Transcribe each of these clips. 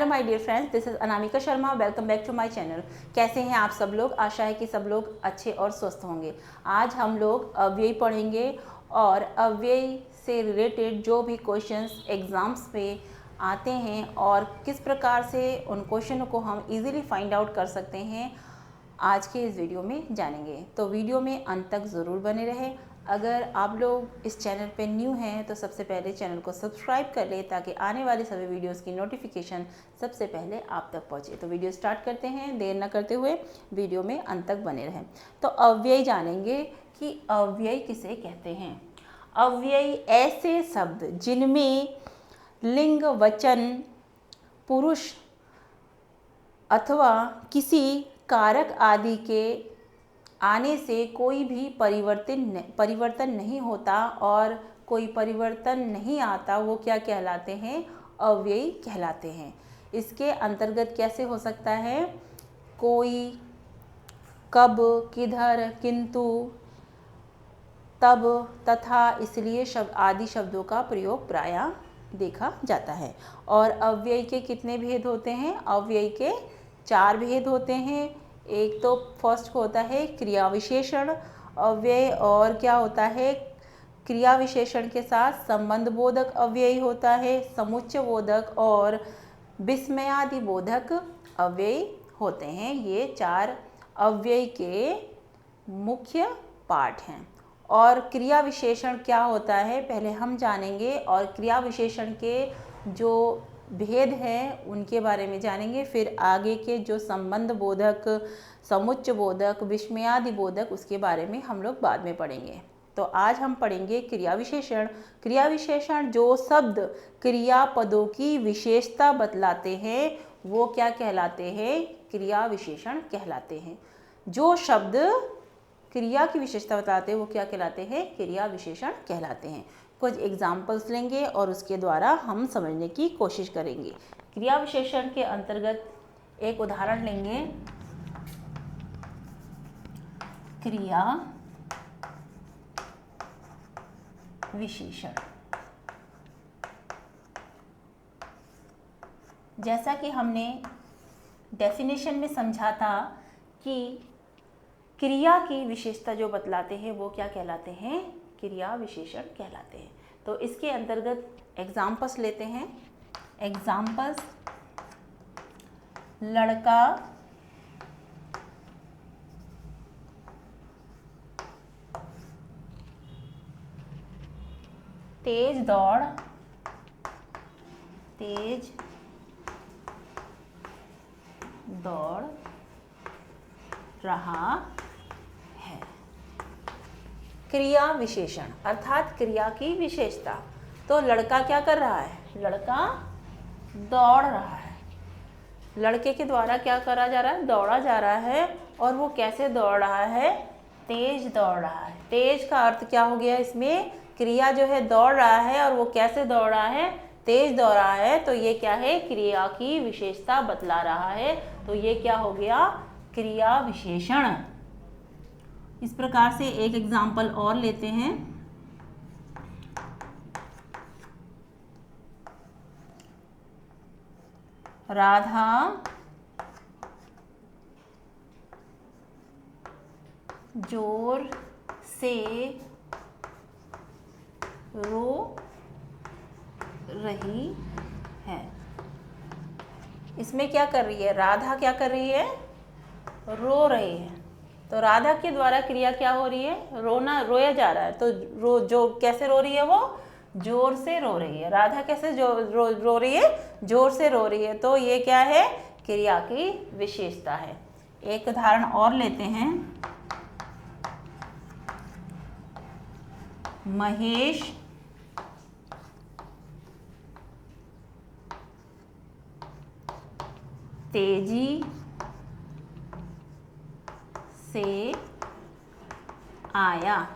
My dear friends, this is Anamika Sharma. Welcome back to my channel. कैसे हैं आप सब लोग? आशा है कि सब लोग अच्छे और स्वस्थ होंगे। आज हम लोग अव्यय पढ़ेंगे और अव्यय से रिलेटेड जो भी क्वेश्चंस एग्ज़ाम्स में आते हैं और किस प्रकार से उन क्वेश्चनों को हम इजीली फाइंड आउट कर सकते हैं, आज के इस वीडियो में जानेंगे। तो वीडियो में अंत तक ज़रूर बने रहें। अगर आप लोग इस चैनल पे न्यू हैं तो सबसे पहले चैनल को सब्सक्राइब कर लें ताकि आने वाली सभी वीडियोस की नोटिफिकेशन सबसे पहले आप तक पहुंचे। तो वीडियो स्टार्ट करते हैं, देर न करते हुए वीडियो में अंत तक बने रहें। तो अव्यय जानेंगे कि अव्यय किसे कहते हैं। अव्यय ऐसे शब्द जिनमें लिंग, वचन, पुरुष अथवा किसी कारक आदि के आने से कोई भी परिवर्तन नहीं होता और कोई परिवर्तन नहीं आता, वो क्या कहलाते हैं? अव्यय कहलाते हैं। इसके अंतर्गत कैसे हो सकता है? कोई, कब, किधर, किंतु, तब, तथा, इसलिए शब्द आदि शब्दों का प्रयोग प्रायः देखा जाता है। और अव्यय के कितने भेद होते हैं? अव्यय के 4 भेद होते हैं। एक तो फर्स्ट होता है क्रिया विशेषण अव्यय, और क्या होता है? क्रिया विशेषण के साथ संबंध बोधक अव्यय होता है, समुच्चय बोधक और विस्मयादि बोधक अव्यय होते हैं। ये 4 अव्यय के मुख्य पार्ट हैं। और क्रिया विशेषण क्या होता है पहले हम जानेंगे, और क्रिया विशेषण के जो भेद हैं उनके बारे में जानेंगे। फिर आगे के जो संबंध बोधक, समुच्चय बोधक, विस्मयादि बोधक, उसके बारे में हम लोग बाद में पढ़ेंगे। तो आज हम पढ़ेंगे क्रिया विशेषण। क्रिया विशेषण जो शब्द क्रियापदों की विशेषता बतलाते हैं वो क्या कहलाते हैं? क्रिया विशेषण कहलाते हैं। जो शब्द क्रिया की विशेषता बताते हैं वो क्या कहलाते हैं? क्रिया विशेषण कहलाते हैं। कुछ एग्जाम्पल्स लेंगे और उसके द्वारा हम समझने की कोशिश करेंगे। क्रिया विशेषण के अंतर्गत एक उदाहरण लेंगे। क्रिया विशेषण, जैसा कि हमने डेफिनेशन में समझा था कि क्रिया की विशेषता जो बतलाते हैं वो क्या कहलाते हैं? क्रिया विशेषण कहलाते हैं। तो इसके अंतर्गत एग्जाम्पल्स लेते हैं। एग्जाम्पल्स: लड़का, तेज दौड़ रहा है। क्रिया विशेषण अर्थात क्रिया की विशेषता। तो लड़का क्या कर रहा है? लड़का दौड़ रहा है। लड़के के द्वारा क्या करा जा रहा है? दौड़ा जा रहा है। और वो कैसे दौड़ रहा है? तेज दौड़ रहा है। तेज का अर्थ क्या हो गया? इसमें क्रिया जो है दौड़ रहा है और वो कैसे दौड़ रहा है? तेज दौड़ रहा है। तो ये क्या है? क्रिया की विशेषता बतला रहा है। तो ये क्या हो गया? क्रिया विशेषण। इस प्रकार से एक एग्जाम्पल और लेते हैं। राधा जोर से रो रही है। इसमें क्या कर रही है? राधा क्या कर रही है? रो रही है। तो राधा के द्वारा क्रिया क्या हो रही है? रोना, रोया जा रहा है। तो जो कैसे रो रही है? वो जोर से रो रही है। राधा कैसे रो रही है? जोर से रो रही है। तो ये क्या है? क्रिया की विशेषता है। एक उदाहरण और लेते हैं। महेश तेजी से आया।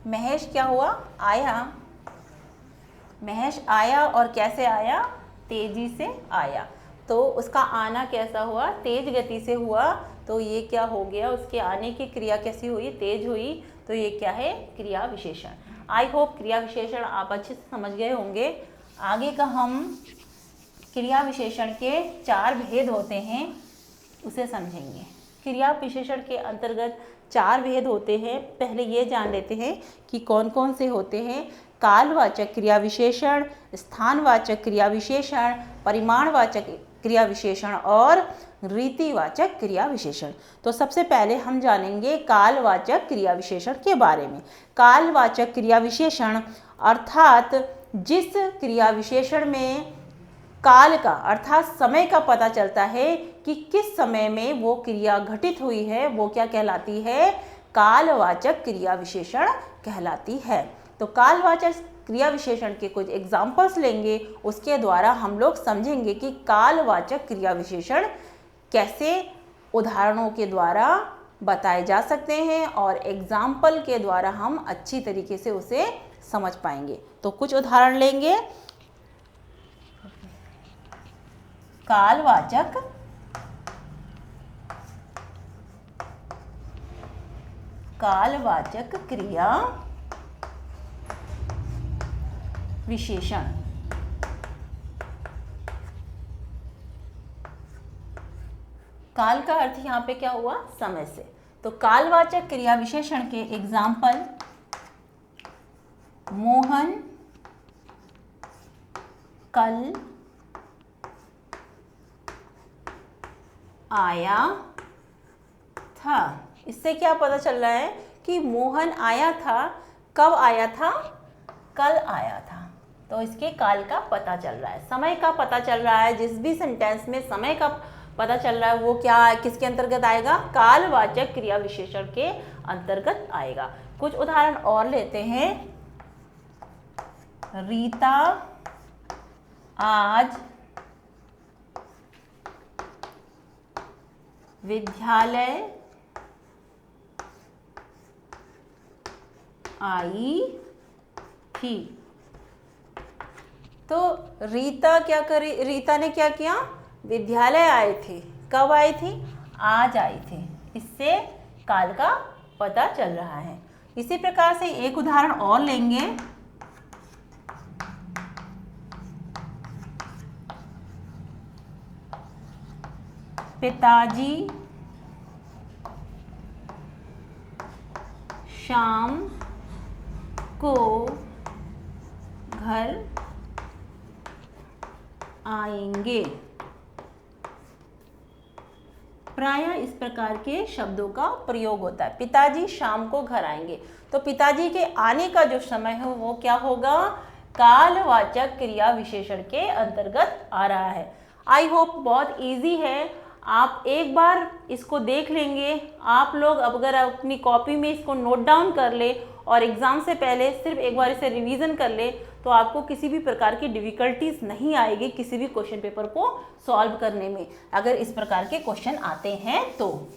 महेश क्या हुआ? आया। महेश आया और कैसे आया? तेजी से आया। तो उसका आना कैसा हुआ? तेज गति से हुआ। तो ये क्या हो गया? उसके आने की क्रिया कैसी हुई? तेज हुई। तो ये क्या है? क्रिया विशेषण। आई होप क्रिया विशेषण आप अच्छे से समझ गए होंगे। आगे का हम क्रिया विशेषण के 4 भेद होते हैं, उसे समझेंगे। क्रिया विशेषण के अंतर्गत 4 भेद होते हैं। पहले ये जान लेते हैं कि कौन कौन से होते हैं। कालवाचक क्रिया विशेषण, स्थानवाचक क्रिया विशेषण, परिमाणवाचक क्रिया विशेषण और रीतिवाचक क्रिया विशेषण। तो सबसे पहले हम जानेंगे कालवाचक क्रिया विशेषण के बारे में। कालवाचक क्रिया विशेषण अर्थात जिस क्रिया विशेषण में काल का अर्थात समय का पता चलता है कि किस समय में वो क्रिया घटित हुई है, वो क्या कहलाती है? कालवाचक क्रिया विशेषण कहलाती है। तो कालवाचक क्रिया विशेषण के कुछ एग्जाम्पल्स लेंगे, उसके द्वारा हम लोग समझेंगे कि कालवाचक क्रिया विशेषण कैसे उदाहरणों के द्वारा बताए जा सकते हैं और एग्जाम्पल के द्वारा हम अच्छी तरीके से उसे समझ पाएंगे। तो कुछ उदाहरण लेंगे। कालवाचक क्रिया विशेषण। काल का अर्थ यहाँ पे क्या हुआ? समय से। तो कालवाचक क्रिया विशेषण के एग्जाम्पल मोहन कल आया था। इससे क्या पता चल रहा है कि मोहन आया था। कब आया था? कल आया था। तो इसके काल का पता चल रहा है, समय का पता चल रहा है। जिस भी सेंटेंस में समय का पता चल रहा है वो क्या, किसके अंतर्गत आएगा? कालवाचक क्रिया विशेषण के अंतर्गत आएगा। कुछ उदाहरण और लेते हैं। रीता आज विद्यालय आई थी। तो रीता क्या करी? रीता ने क्या किया? विद्यालय आए थे। कब आई थी? आज आई थी। इससे काल का पता चल रहा है। इसी प्रकार से एक उदाहरण और लेंगे। पिताजी शाम को घर आएंगे। प्रायः इस प्रकार के शब्दों का प्रयोग होता है। पिताजी शाम को घर आएंगे। तो पिताजी के आने का जो समय है वो क्या होगा? कालवाचक क्रिया विशेषण के अंतर्गत आ रहा है। आई होप बहुत इजी है। आप एक बार इसको देख लेंगे। आप लोग अगर अपनी कॉपी में इसको नोट डाउन कर ले और एग्ज़ाम से पहले सिर्फ एक बार इसे रिवीजन कर ले तो आपको किसी भी प्रकार की डिफ़िकल्टीज नहीं आएगी किसी भी क्वेश्चन पेपर को सॉल्व करने में, अगर इस प्रकार के क्वेश्चन आते हैं तो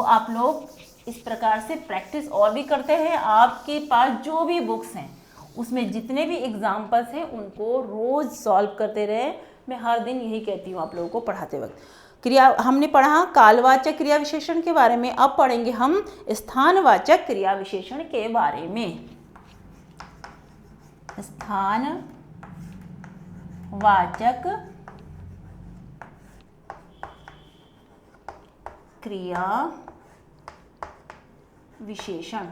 आप लोग इस प्रकार से प्रैक्टिस और भी करते हैं। आपके पास जो भी बुक्स हैं उसमें जितने भी एग्जाम्पल्स हैं उनको रोज़ सॉल्व करते रहे। मैं हर दिन यही कहती हूँ आप लोगों को पढ़ाते वक्त। क्रिया हमने पढ़ा कालवाचक क्रिया विशेषण के बारे में। अब पढ़ेंगे हम स्थानवाचक क्रिया विशेषण के बारे में। स्थानवाचक क्रिया विशेषण।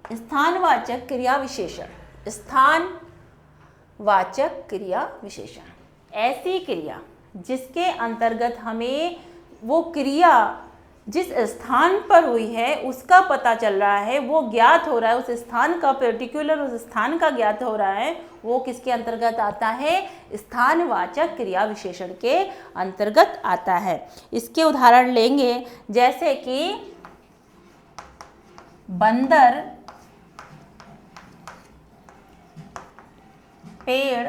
स्थानवाचक क्रिया विशेषण। स्थानवाचक क्रिया विशेषण ऐसी क्रिया जिसके अंतर्गत हमें वो क्रिया जिस स्थान पर हुई है उसका पता चल रहा है, वो ज्ञात हो रहा है, उस स्थान का पर्टिकुलर उस स्थान का ज्ञात हो रहा है, वो किसके अंतर्गत आता है? स्थानवाचक क्रिया विशेषण के अंतर्गत आता है। इसके उदाहरण लेंगे जैसे कि बंदर पेड़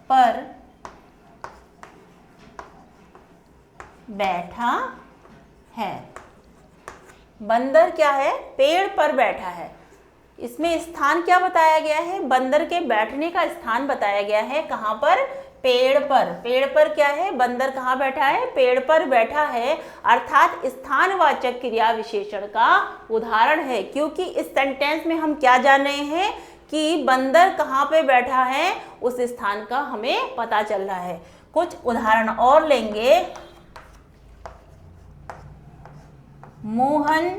पर बैठा है। बंदर क्या है? पेड़ पर बैठा है। इसमें स्थान क्या बताया गया है? बंदर के बैठने का स्थान बताया गया है। कहाँ पर? पेड़ पर क्या है, बंदर कहाँ बैठा है, पेड़ पर बैठा है, अर्थात स्थानवाचक क्रिया विशेषण का उदाहरण है। क्योंकि इस सेंटेंस में हम क्या जान रहे हैं कि बंदर कहाँ पे बैठा है, उस स्थान का हमें पता चल रहा है। कुछ उदाहरण और लेंगे। मोहन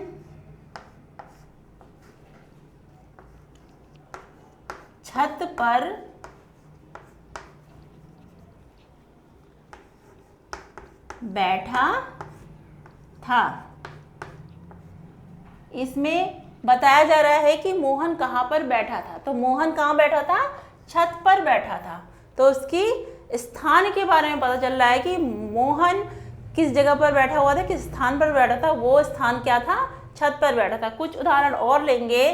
छत पर बैठा था। इसमें बताया जा रहा है कि मोहन कहाँ पर बैठा था, तो मोहन कहाँ बैठा था, छत पर बैठा था। तो उसकी स्थान के बारे में पता चल रहा है कि मोहन किस जगह पर बैठा हुआ था, किस स्थान पर बैठा था, वो स्थान क्या था, छत पर बैठा था। कुछ उदाहरण और लेंगे।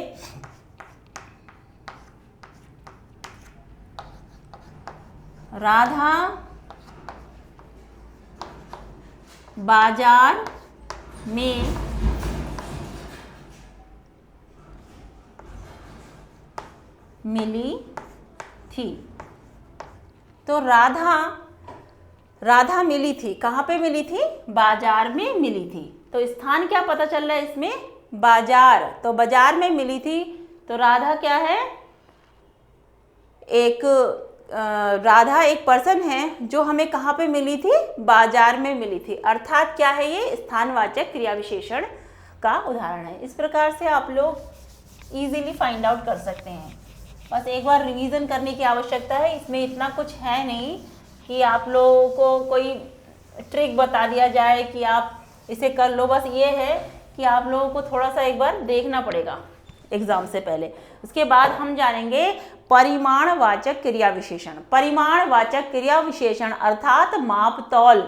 राधा बाजार में मिली थी। तो राधा मिली थी, कहाँ पे मिली थी, बाजार में मिली थी। तो स्थान क्या पता चल रहा है इसमें, बाजार। तो बाजार में मिली थी, तो राधा क्या है, राधा एक पर्सन है जो हमें कहाँ पे मिली थी, बाजार में मिली थी। अर्थात क्या है, ये स्थानवाचक क्रिया विशेषण का उदाहरण है। इस प्रकार से आप लोग इजीली फाइंड आउट कर सकते हैं। बस एक बार रिवीजन करने की आवश्यकता है। इसमें इतना कुछ है नहीं कि आप लोगों को कोई ट्रिक बता दिया जाए कि आप इसे कर लो। बस ये है कि आप लोगों को थोड़ा सा एक बार देखना पड़ेगा एग्जाम से पहले। उसके बाद हम जानेंगे परिमाणवाचक क्रिया विशेषण। परिमाणवाचक क्रिया विशेषण अर्थात मापतौल।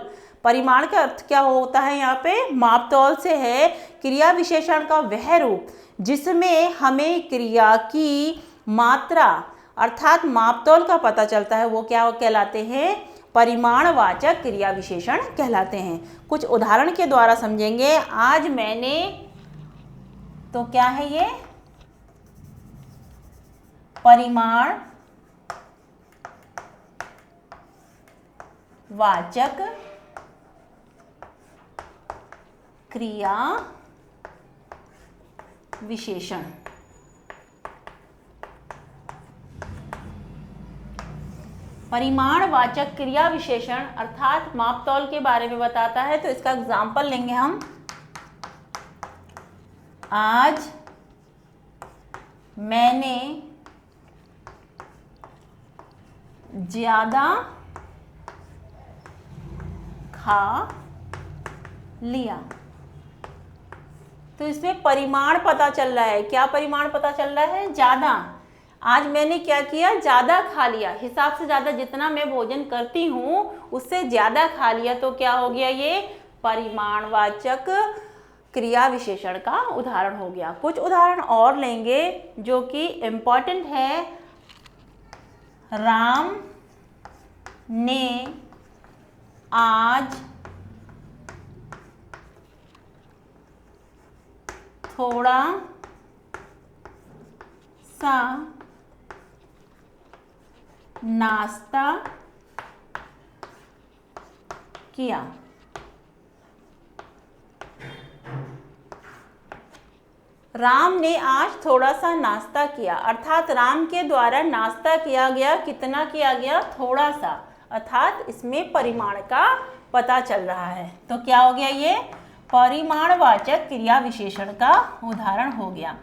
परिमाण का अर्थ क्या होता है, यहाँ पे मापतौल से है क्रिया विशेषण का वह रूप जिसमें हमें क्रिया की मात्रा अर्थात मापतौल का पता चलता है, वो क्या कहलाते हैं, परिमाणवाचक क्रिया विशेषण कहलाते हैं। कुछ उदाहरण के द्वारा समझेंगे। आज मैंने, तो क्या है ये, परिमाण वाचक क्रिया विशेषण। परिमाणवाचक क्रिया विशेषण अर्थात मापतौल के बारे में बताता है। तो इसका एग्जाम्पल लेंगे हम। आज मैंने ज्यादा खा लिया। तो इसमें परिमाण पता चल रहा है। क्या परिमाण पता चल रहा है, ज्यादा। आज मैंने क्या किया, ज्यादा खा लिया। हिसाब से ज्यादा जितना मैं भोजन करती हूँ उससे ज्यादा खा लिया। तो क्या हो गया, ये परिमाणवाचक क्रिया विशेषण का उदाहरण हो गया। कुछ उदाहरण और लेंगे जो कि इम्पोर्टेंट है। राम ने आज थोड़ा सा नाश्ता किया। राम ने आज थोड़ा सा नाश्ता किया, अर्थात राम के द्वारा नाश्ता किया गया। कितना किया गया, थोड़ा सा, अर्थात इसमें परिमाण का पता चल रहा है। तो क्या हो गया, ये परिमाणवाचक क्रिया विशेषण का उदाहरण हो गया।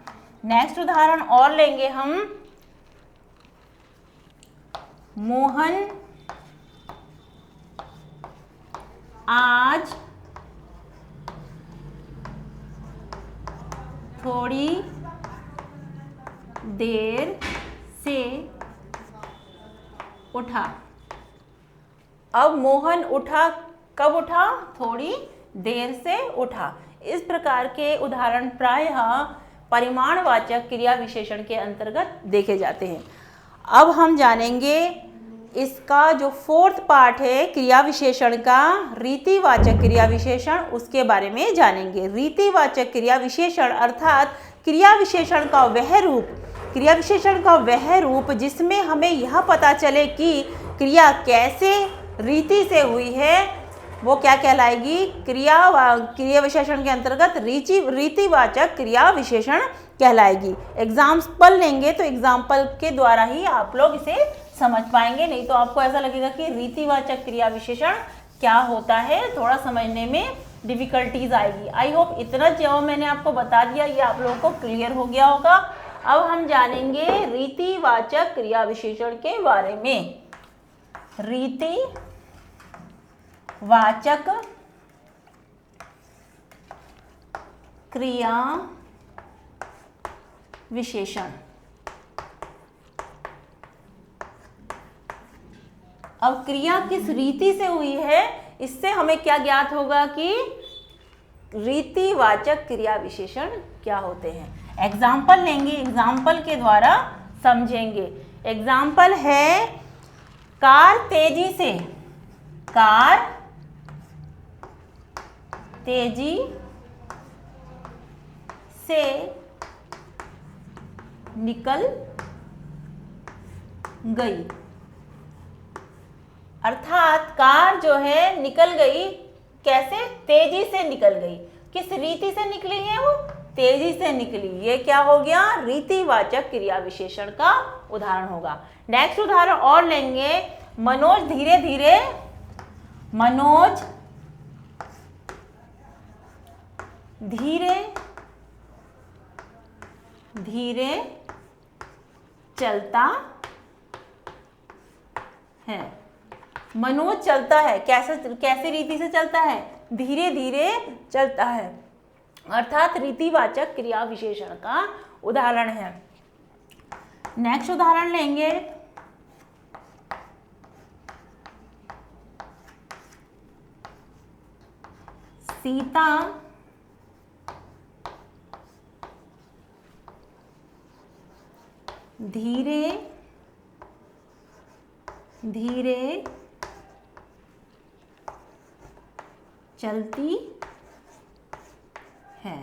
नेक्स्ट उदाहरण और लेंगे हम। मोहन आज थोड़ी देर से उठा। अब मोहन उठा, कब उठा, थोड़ी देर से उठा। इस प्रकार के उदाहरण प्रायः परिमाणवाचक क्रिया विशेषण के अंतर्गत देखे जाते हैं। अब हम जानेंगे इसका जो फोर्थ पार्ट है क्रिया विशेषण का, रीतिवाचक क्रिया विशेषण, उसके बारे में जानेंगे। रीतिवाचक क्रिया विशेषण अर्थात क्रिया विशेषण का वह रूप क्रिया विशेषण का वह रूप जिसमें हमें यह पता चले कि क्रिया कैसे रीति से हुई है, वो क्या कहलाएगी? क्रिया विशेषण के अंतर्गत रीतिवाचक क्रिया विशेषण कहलाएगी। एग्जाम्पल लेंगे तो एग्जाम्पल के द्वारा ही आप लोग इसे समझ पाएंगे, नहीं तो आपको ऐसा लगेगा कि रीतिवाचक क्रिया विशेषण क्या होता है, थोड़ा समझने में डिफिकल्टीज आएगी। आई होप इतना जो मैंने आपको बता दिया ये आप लोगों को क्लियर हो गया होगा। अब हम जानेंगे रीतिवाचक क्रिया विशेषण के बारे में। रीतिवाचक क्रिया विशेषण। अब क्रिया किस रीति से हुई है, इससे हमें क्या ज्ञात होगा कि रीतिवाचक क्रिया विशेषण क्या होते हैं। एग्जाम्पल लेंगे, एग्जाम्पल के द्वारा समझेंगे। एग्जाम्पल है कार तेजी से निकल गई। अर्थात कार जो है निकल गई, कैसे? तेजी से निकल गई। किस रीति से निकली है? वो तेजी से निकली। ये क्या हो गया? रीतिवाचक क्रिया विशेषण का उदाहरण होगा। नेक्स्ट उदाहरण और लेंगे। मनोज धीरे धीरे चलता है। मनोज चलता है, कैसे रीति से चलता है? धीरे धीरे चलता है, अर्थात रीतिवाचक क्रिया विशेषण का उदाहरण है। नेक्स्ट उदाहरण लेंगे। सीता धीरे चलती है।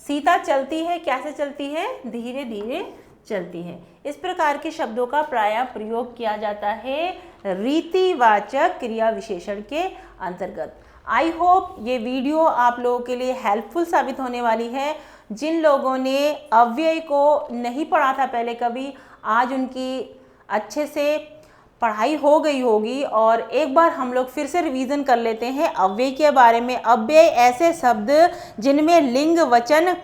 सीता चलती है, कैसे चलती है? धीरे धीरे चलती है। इस प्रकार के शब्दों का प्रायः प्रयोग किया जाता है रीतिवाचक क्रिया विशेषण के अंतर्गत। आई होप ये वीडियो आप लोगों के लिए हेल्पफुल साबित होने वाली है। जिन लोगों ने अव्यय को नहीं पढ़ा था पहले कभी, आज उनकी अच्छे से पढ़ाई हो गई होगी। और एक बार हम लोग फिर से रिवीजन कर लेते हैं अव्यय के बारे में। अव्यय ऐसे शब्द जिनमें लिंग, वचन,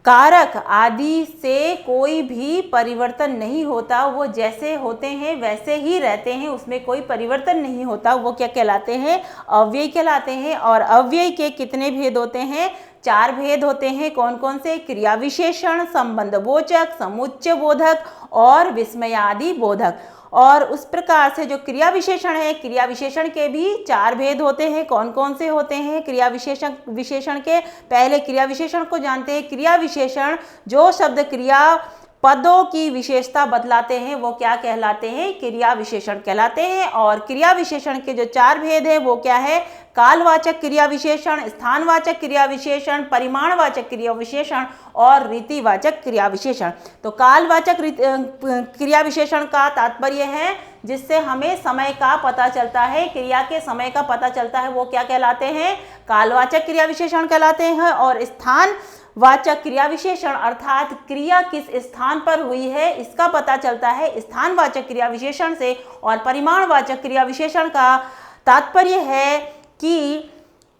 कारक आदि से कोई भी परिवर्तन नहीं होता, वो जैसे होते हैं वैसे ही रहते हैं, उसमें कोई परिवर्तन नहीं होता, वो क्या कहलाते हैं? अव्यय कहलाते हैं। और अव्यय के कितने भेद होते हैं? 4 भेद होते हैं। कौन कौन से? क्रिया विशेषण, संबंध बोधक, समुच्चय बोधक और विस्मयादि बोधक। और उस प्रकार से जो क्रिया विशेषण है, क्रिया विशेषण के भी 4 भेद होते हैं। कौन कौन से होते हैं क्रिया विशेषण के? पहले क्रिया विशेषण को जानते हैं। क्रिया विशेषण जो शब्द क्रिया पदों की विशेषता बतलाते हैं वो क्या कहलाते हैं? क्रिया विशेषण कहलाते हैं। और क्रिया विशेषण के जो 4 भेद हैं वो क्या है? कालवाचक क्रिया विशेषण, स्थानवाचक क्रिया विशेषण, परिमाणवाचक क्रिया विशेषण और रीतिवाचक क्रिया विशेषण। तो कालवाचक क्रिया विशेषण का तात्पर्य है जिससे हमें समय का पता चलता है, क्रिया के समय का पता चलता है, वो क्या कहलाते हैं? कालवाचक क्रिया विशेषण कहलाते हैं। और स्थान वाचक क्रिया विशेषण अर्थात क्रिया किस स्थान पर हुई है इसका पता चलता है स्थानवाचक क्रिया विशेषण से। और परिमाणवाचक क्रिया विशेषण का तात्पर्य है कि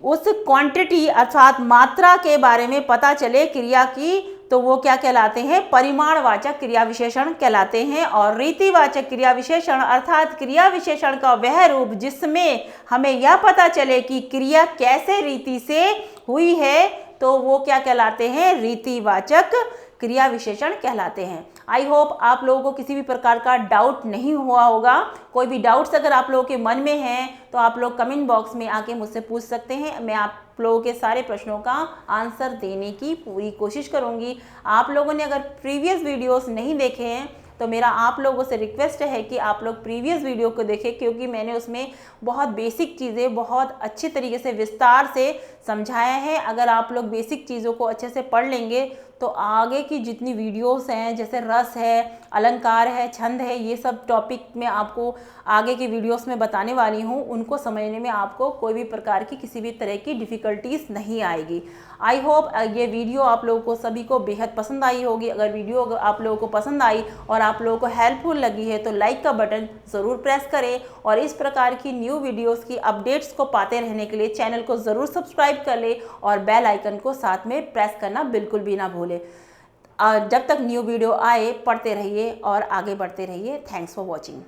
उस क्वांटिटी अर्थात मात्रा के बारे में पता चले क्रिया की, तो वो क्या कहलाते हैं? परिमाणवाचक क्रिया विशेषण कहलाते हैं। और रीतिवाचक क्रिया विशेषण अर्थात क्रिया विशेषण का वह रूप जिसमें हमें यह पता चले कि क्रिया कैसे रीति से हुई है, तो वो क्या कहलाते हैं? रीतिवाचक क्रिया विशेषण कहलाते हैं। आई होप आप लोगों को किसी भी प्रकार का डाउट नहीं हुआ होगा। कोई भी डाउट्स अगर आप लोगों के मन में हैं तो आप लोग कमेंट बॉक्स में आके मुझसे पूछ सकते हैं। मैं आप लोगों के सारे प्रश्नों का आंसर देने की पूरी कोशिश करूंगी। आप लोगों ने अगर प्रीवियस वीडियोस नहीं देखे हैं तो मेरा आप लोगों से रिक्वेस्ट है कि आप लोग प्रीवियस वीडियो को देखें, क्योंकि मैंने उसमें बहुत बेसिक चीज़ें बहुत अच्छे तरीके से विस्तार से समझाया है। अगर आप लोग बेसिक चीज़ों को अच्छे से पढ़ लेंगे तो आगे की जितनी वीडियोस हैं, जैसे रस है, अलंकार है, छंद है, ये सब टॉपिक मैं आपको आगे की वीडियोस में बताने वाली हूँ। उनको समझने में आपको कोई भी प्रकार की किसी भी तरह की डिफ़िकल्टीज नहीं आएगी। आई होप ये वीडियो आप लोगों को सभी को बेहद पसंद आई होगी। अगर वीडियो आप लोगों को पसंद आई और आप लोगों को हेल्पफुल लगी है तो लाइक का बटन ज़रूर प्रेस करें, और इस प्रकार की न्यू वीडियोस की अपडेट्स को पाते रहने के लिए चैनल को ज़रूर सब्सक्राइब कर ले और बेल आइकन को साथ में प्रेस करना बिल्कुल भी ना भूलें। जब तक न्यू वीडियो आए पढ़ते रहिए और आगे बढ़ते रहिए। Thanks for watching.